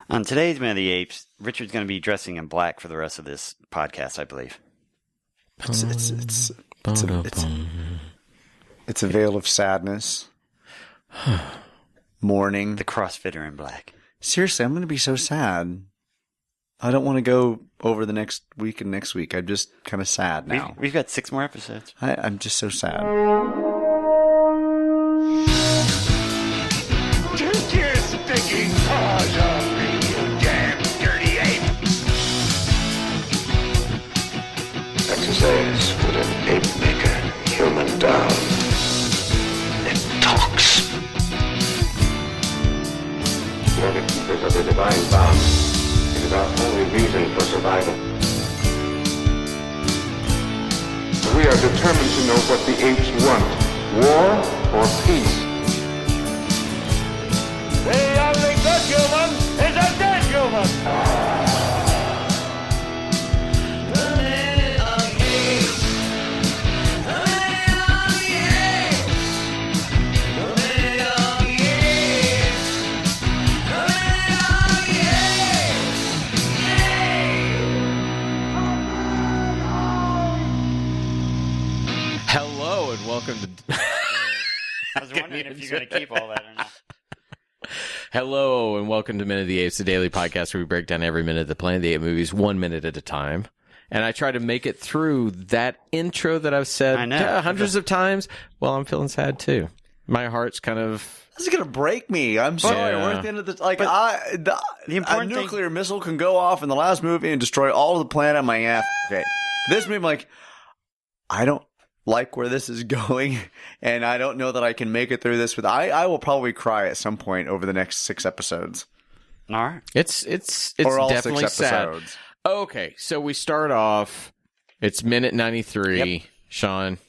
On today's Man of the Apes, Richard's going to be dressing in black for the rest of this podcast, I believe. It's a veil of sadness. Mourning. The CrossFitter in black. Seriously, I'm going to be so sad. I don't want to go over the next week and next week. I'm just kind of sad now. We've got 6 more episodes. I'm just so sad. Take your stinking paws off me, you damn dirty ape! Exercise would an ape make a human down. It talks. You're the keepers of the divine bounds. It is our only reason for survival. We are determined to know what the apes want. War or peace. The only good human is a dead human! Hello and welcome to... I was wondering if you're going to keep all that or not. Hello and welcome to Minute of the Apes, the daily podcast where we break down every minute of the Planet of the Apes movies 1 minute at a time. And I try to make it through that intro that I've said hundreds of times. Well, I'm feeling sad too. My heart's kind of... This is going to break me. I'm sorry. Yeah. We're at the end of this. important a nuclear missile can go off in the last movie and destroy all of the planet on my ass. Okay. This movie, I'm like, I don't like where this is going, and I don't know that I can make it through this. I will probably cry at some point over the next 6 episodes. All right. It's Or all definitely 6 sad. episodes. Okay, so we start off. It's minute 93. Yep. Sean,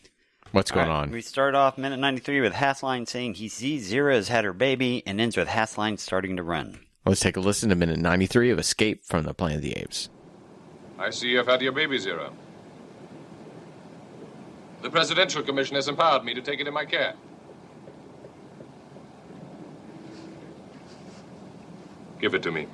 what's going on? We start off minute 93 with Hassline saying he sees Zira has had her baby and ends with Hassline starting to run. Let's take a listen to minute 93 of Escape from the Planet of the Apes. I see you've had your baby, Zira. The Presidential Commission has empowered me to take it in my care. Give it to me.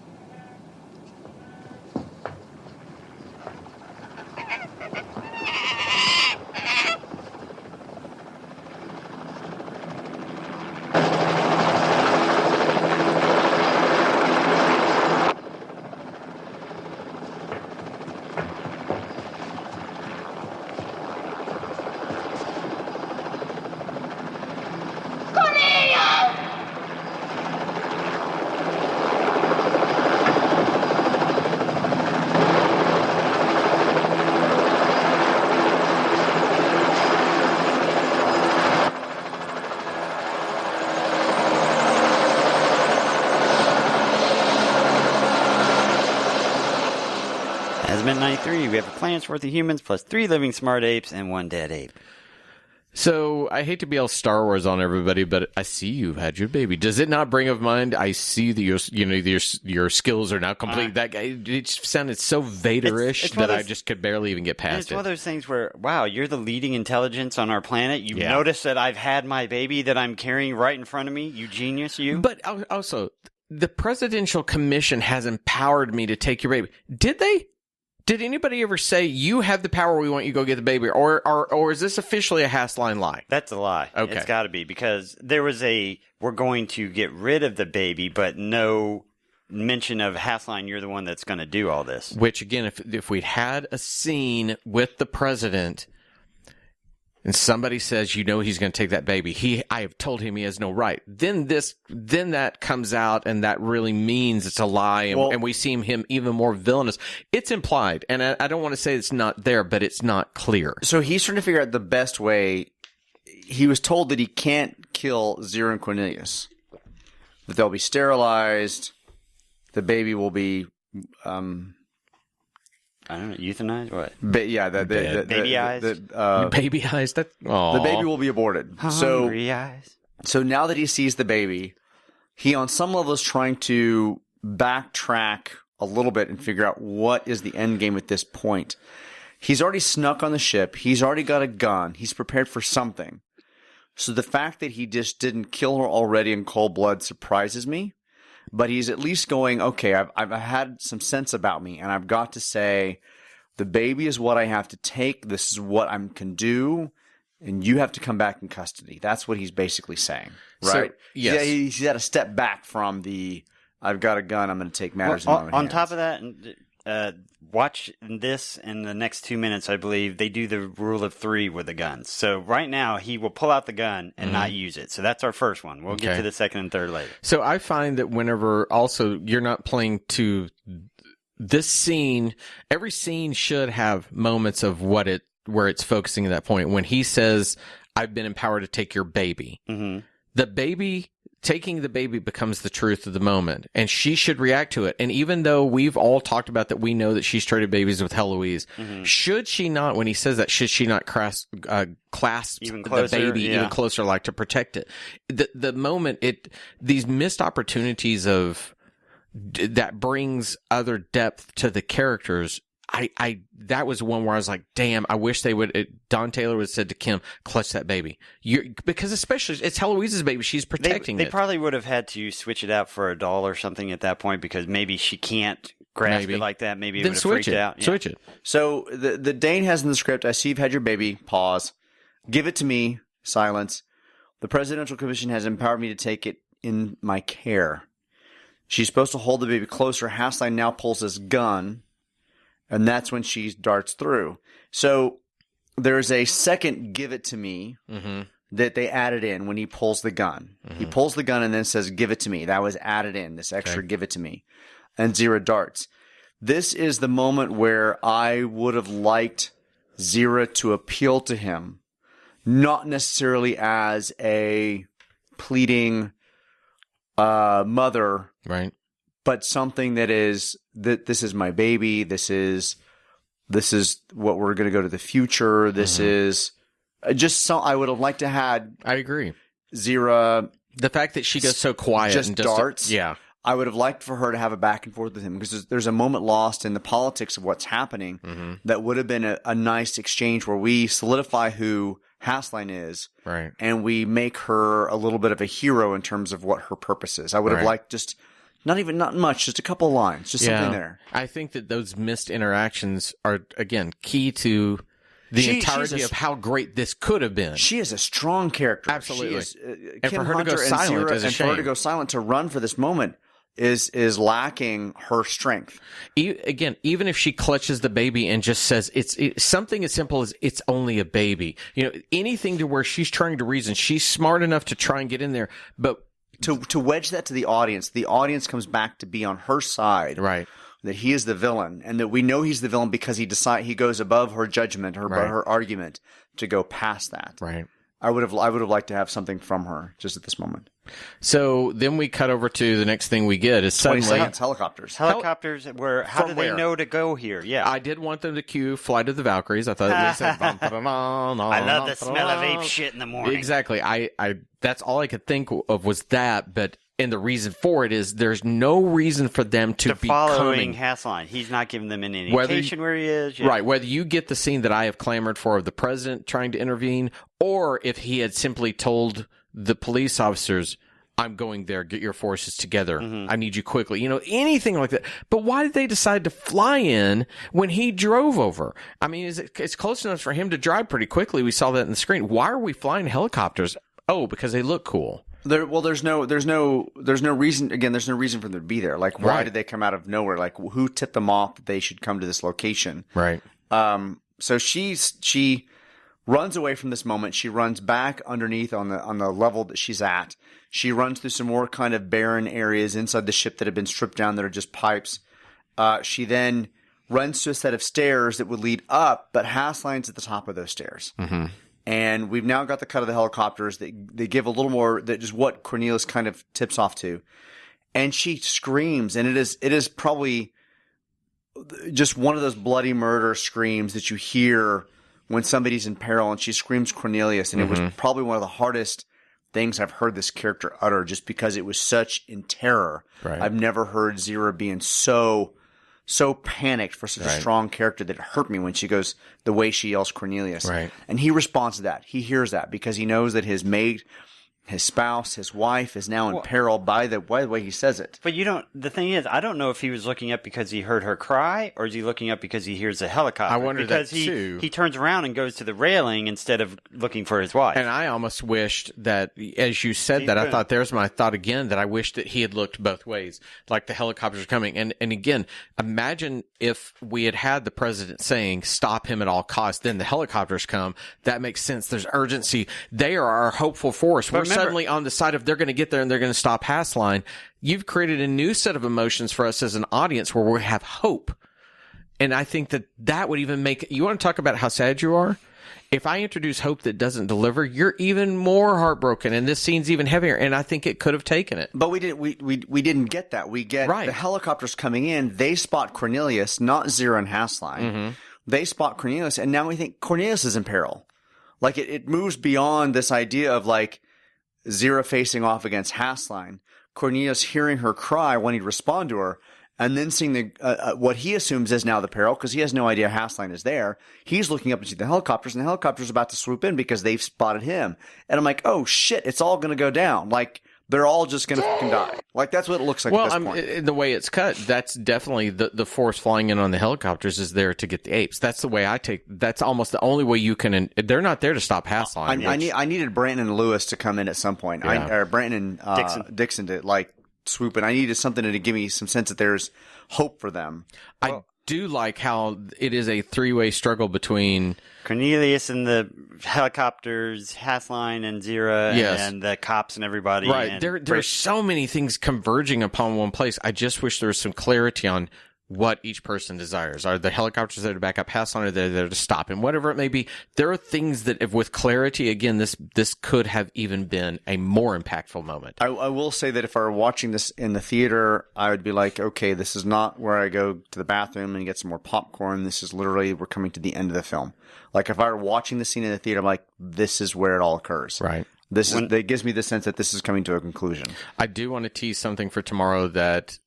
As minute 93, we have a planet's worth of humans plus 3 living smart apes and 1 dead ape. So, I hate to be all Star Wars on everybody, but I see you've had your baby. Does it not bring of mind, I see that your skills are now complete. That guy, it just sounded so Vader-ish it's one of that I those- just could barely even get And past it's it. one of those things where, wow, you're the leading intelligence on our planet. You Yeah. notice that I've had my baby that I'm carrying right in front of me. You genius, you. But also, the Presidential Commission has empowered me to take your baby. Did they? Did anybody ever say, you have the power, we want you to go get the baby? Or is this officially a Hassline lie? That's a lie. Okay. It's got to be because there was we're going to get rid of the baby, but no mention of Hassline, you're the one that's going to do all this. Which, again, if we'd had a scene with the president and somebody says, he's going to take that baby, I have told him he has no right. Then that comes out, and that really means it's a lie, and we see him even more villainous. It's implied, and I don't want to say it's not there, but it's not clear. So he's trying to figure out the best way. He was told that he can't kill Zira and Cornelius. That they'll be sterilized. The baby will be... I don't know, euthanized? What? baby eyes? Baby eyes? The baby will be aborted. Hungry eyes. So now that he sees the baby, he on some level is trying to backtrack a little bit and figure out what is the end game at this point. He's already snuck on the ship. He's already got a gun. He's prepared for something. So the fact that he just didn't kill her already in cold blood surprises me. but he's at least going, okay, I've had some sense about me, and I've got to say, the baby is what I have to take. This is what I can do, and you have to come back in custody. That's what he's basically saying, right? So, yes. Yeah, he's had to step back from the, I've got a gun, I'm going to take matters in my own hands. On top of that, watch this in the next 2 minutes, I believe, they do the rule of 3 with the guns. So right now, he will pull out the gun and not use it. So that's our first one. We'll get to the second and third later. So I find that whenever also you're not playing to this scene, every scene should have moments of where it's focusing at that point. When he says, I've been empowered to take your baby, the baby, taking the baby becomes the truth of the moment, and she should react to it. And even though we've all talked about that, we know that she's traded babies with Heloise. Should she not, when he says that, should she not clasp Even closer, the baby even closer, like to protect it? The moment these missed opportunities of that brings other depth to the characters. That was one where I was like, damn, I wish they would, Don Taylor would have said to Kim, clutch that baby. Because especially, it's Heloise's baby. She's protecting They it. probably would have had to switch it out for a doll or something at that point, because maybe she can't grasp it like that. Maybe it would have freaked out. Yeah. Switch it. So the Dane has in the script, I see you've had your baby, pause. Give it to me, silence. The Presidential Commission has empowered me to take it in my care. She's supposed to hold the baby closer. Hassline now pulls his gun, and that's when she darts through. So there's a second give it to me that they added in when he pulls the gun. He pulls the gun and then says, give it to me. That was added in, this extra give it to me. And Zira darts. This is the moment where I would have liked Zira to appeal to him, not necessarily as a pleading mother, Right. but something that is that this is my baby. This is what we're going to go to the future. This is just so I would have liked to had. I agree. Zira, The fact that she goes so quiet just and darts. Yeah. I would have liked for her to have a back and forth with him, because there's a moment lost in the politics of what's happening that would have been a nice exchange where we solidify who Hassline is, Right. and we make her a little bit of a hero in terms of what her purpose is. I would have liked just not much, just a couple of lines, just something there. I think that those missed interactions are, again, key to the entirety of how great this could have been. She is a strong character. Absolutely. She is, And Kim for her to Hunter go and silent Zira, is a and for her to shame. go silent, to run for this moment is lacking her strength. Again, even if she clutches the baby and just says it's something as simple as it's only a baby, anything to where she's trying to reason, she's smart enough to try and get in there, but To wedge that to the audience comes back to be on her side. right. That he is the villain, and that we know he's the villain because he goes above her judgment, her argument, to go past that. Right. I would have liked to have something from her just at this moment. So then we cut over to the next thing we get is 20 suddenly seconds, helicopters. Helicopters were, how From do they where? know to go here? Yeah. I did want them to cue Flight of the Valkyries. I thought they said I love the smell of ape shit in the morning. Exactly. I that's all I could think of was that, but and the reason for it is there's no reason for them to be following coming. Hassline. He's not giving them any Whether indication where he is. Yeah. Right, whether you get the scene that I have clamored for of the president trying to intervene, or if he had simply told the police officers, I'm going there, get your forces together, I need you quickly, anything like that. But why did they decide to fly in when he drove over? I mean, it's close enough for him to drive pretty quickly. We saw that in the screen. Why are we flying helicopters? Oh, because they look cool. There's no reason. Again, there's no reason for them to be there. Like, why Right. did they come out of nowhere? Like, who tipped them off that they should come to this location? Right. So she runs away from this moment. She runs back underneath on the level that she's at. She runs through some more kind of barren areas inside the ship that have been stripped down that are just pipes. She then runs to a set of stairs that would lead up, but Hassline's at the top of those stairs. Mm-hmm. And we've now got the cut of the helicopters that they give a little more, that just what Cornelius kind of tips off to. And she screams, and it is probably just one of those bloody murder screams that you hear when somebody's in peril, and she screams Cornelius. And it was probably one of the hardest things I've heard this character utter, just because it was such in terror. Right. I've never heard Zira being so panicked for such a strong character that it hurt me when she goes the way she yells Cornelius. Right. And he responds to that. He hears that because he knows that his mate his spouse, his wife is now in peril by the way he says it. But the thing is, I don't know if he was looking up because he heard her cry, or is he looking up because he hears a helicopter? I wonder because that too. He turns around and goes to the railing instead of looking for his wife. And I almost wished that, as you said that, I thought there's my thought again, that I wish that he had looked both ways, like the helicopters are coming. And again, imagine if we had the president saying, stop him at all costs, then the helicopters come. That makes sense. There's urgency. They are our hopeful force. We're suddenly on the side of they're going to get there and they're going to stop Hassline. You've created a new set of emotions for us as an audience where we have hope. And I think that would even make, you want to talk about how sad you are? If I introduce hope that doesn't deliver, you're even more heartbroken, and this scene's even heavier. And I think it could have taken it. But we didn't get that. We get the helicopters coming in. They spot Cornelius, not Zira and Hassline. Mm-hmm. They spot Cornelius, and now we think Cornelius is in peril. Like it moves beyond this idea of like Zira facing off against Hassline. Cornelius hearing her cry, wanting to respond to her, and then seeing the what he assumes is now the peril because he has no idea Hassline is there. He's looking up and see the helicopters, and the helicopter's about to swoop in because they've spotted him. And I'm like, oh shit, it's all going to go down. Like they're all just going to fucking die. Like that's what it looks like. At this point. The way it's cut, that's definitely the force flying in on the helicopters is there to get the apes. That's the way I take. That's almost the only way you can. They're not there to stop Hassline. I needed Branton and Lewis to come in at some point. Yeah. Or Branton and Dixon to like swoop in. I needed something to give me some sense that there's hope for them. I do like how it is a three-way struggle between Cornelius and the helicopters, Hassline and Zira, and the cops and everybody. Right. There are so many things converging upon one place. I just wish there was some clarity on what each person desires. Are the helicopters there to back up Hassline, or they're there to stop him? Whatever it may be, there are things that, if with clarity, again, this could have even been a more impactful moment. I will say that if I were watching this in the theater, I would be like, okay, this is not where I go to the bathroom and get some more popcorn. This is literally, we're coming to the end of the film. Like if I were watching the scene in the theater, I'm like, this is where it all occurs. Right. That gives me the sense that this is coming to a conclusion. I do want to tease something for tomorrow that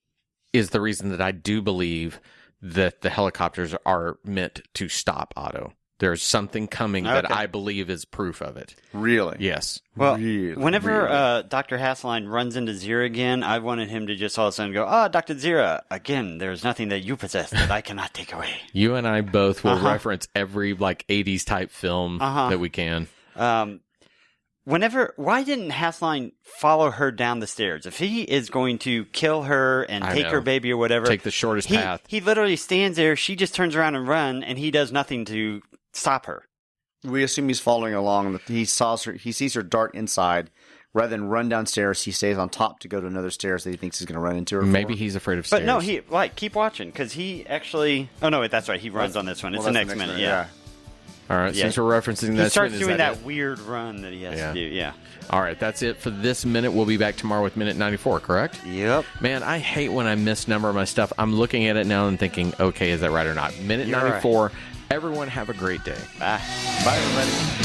is the reason that I do believe that the helicopters are meant to stop Otto. There's something coming that I believe is proof of it. Really? Yes. Well, whenever Dr. Hassline runs into Zira again, I wanted him to just all of a sudden go, Dr. Zira, again, there's nothing that you possess that I cannot take away. You and I both will reference every 80s type film that we can. Why didn't Hassline follow her down the stairs? If he is going to kill her and take her baby or whatever, take the shortest path. He literally stands there. She just turns around and runs, and he does nothing to stop her. We assume he's following along. He sees her dart inside. Rather than run downstairs, he stays on top to go to another stairs that he thinks he's going to run into her. Maybe he's afraid of stairs. But no, keep watching because he actually. Oh no, that's right. He runs on this one. It's the next minute. Yeah. All right, since we're referencing that, he starts doing that weird run that he has to do. Yeah. All right, that's it for this minute. We'll be back tomorrow with minute 94, correct? Yep. Man, I hate when I misnumber my stuff. I'm looking at it now and thinking, okay, is that right or not? Minute 94. Right. Everyone have a great day. Bye. Bye, everybody.